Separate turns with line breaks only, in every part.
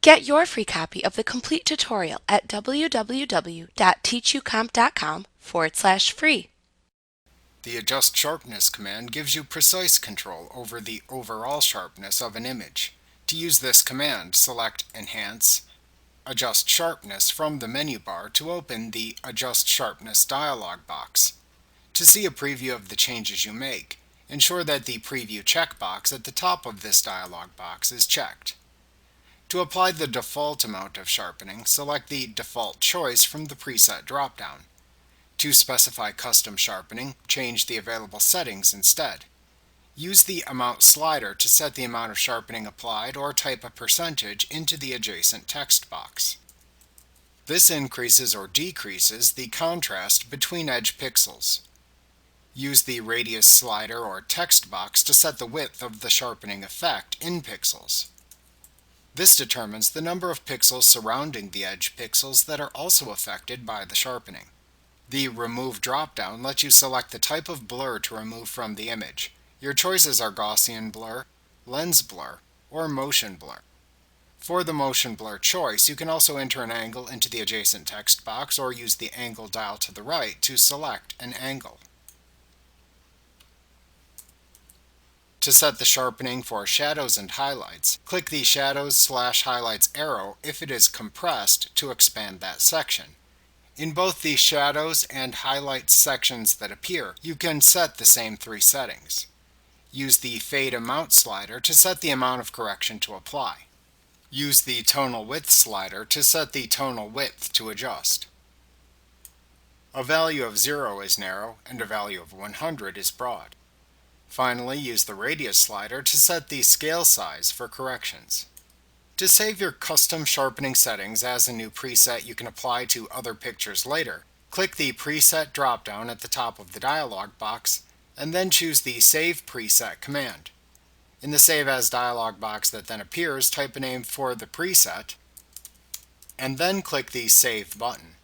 Get your free copy of the complete tutorial at www.teachucomp.com/free.
The Adjust Sharpness command gives you precise control over the overall sharpness of an image. To use this command, select Enhance, Adjust Sharpness from the menu bar to open the Adjust Sharpness dialog box. To see a preview of the changes you make, ensure that the Preview checkbox at the top of this dialog box is checked. To apply the default amount of sharpening, select the default choice from the preset dropdown. To specify custom sharpening, change the available settings instead. Use the Amount slider to set the amount of sharpening applied or type a percentage into the adjacent text box. This increases or decreases the contrast between edge pixels. Use the Radius slider or text box to set the width of the sharpening effect in pixels. This determines the number of pixels surrounding the edge pixels that are also affected by the sharpening. The Remove dropdown lets you select the type of blur to remove from the image. Your choices are Gaussian blur, lens blur, or motion blur. For the motion blur choice, you can also enter an angle into the adjacent text box or use the angle dial to the right to select an angle. To set the sharpening for shadows and highlights, click the Shadows/Highlights arrow if it is compressed to expand that section. In both the Shadows and Highlights sections that appear, you can set the same three settings. Use the Fade Amount slider to set the amount of correction to apply. Use the Tonal Width slider to set the tonal width to adjust. A value of 0 is narrow and a value of 100 is broad. Finally, use the Radius slider to set the scale size for corrections. To save your custom sharpening settings as a new preset you can apply to other pictures later, click the Preset dropdown at the top of the dialog box, and then choose the Save Preset command. In the Save As dialog box that then appears, type a name for the preset, and then click the Save button.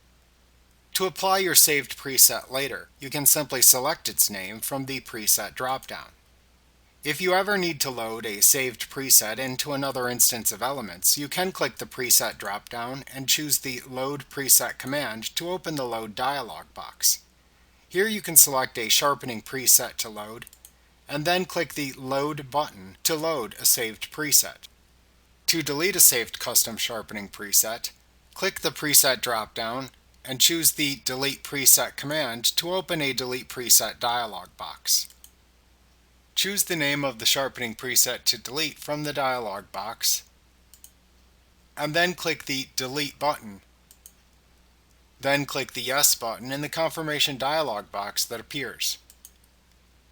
To apply your saved preset later, you can simply select its name from the Preset dropdown. If you ever need to load a saved preset into another instance of Elements, you can click the Preset dropdown and choose the Load Preset command to open the Load dialog box. Here you can select a sharpening preset to load, and then click the Load button to load a saved preset. To delete a saved custom sharpening preset, click the Preset dropdown and choose the Delete Preset command to open a Delete Preset dialog box. Choose the name of the sharpening preset to delete from the dialog box, and then click the Delete button. Then click the Yes button in the confirmation dialog box that appears.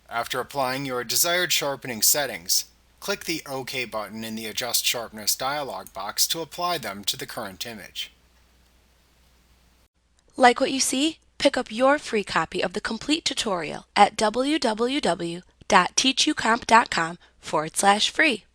After applying your desired sharpening settings, click the OK button in the Adjust Sharpness dialog box to apply them to the current image.
Like what you see? Pick up your free copy of the complete tutorial at www.teachucomp.com/free.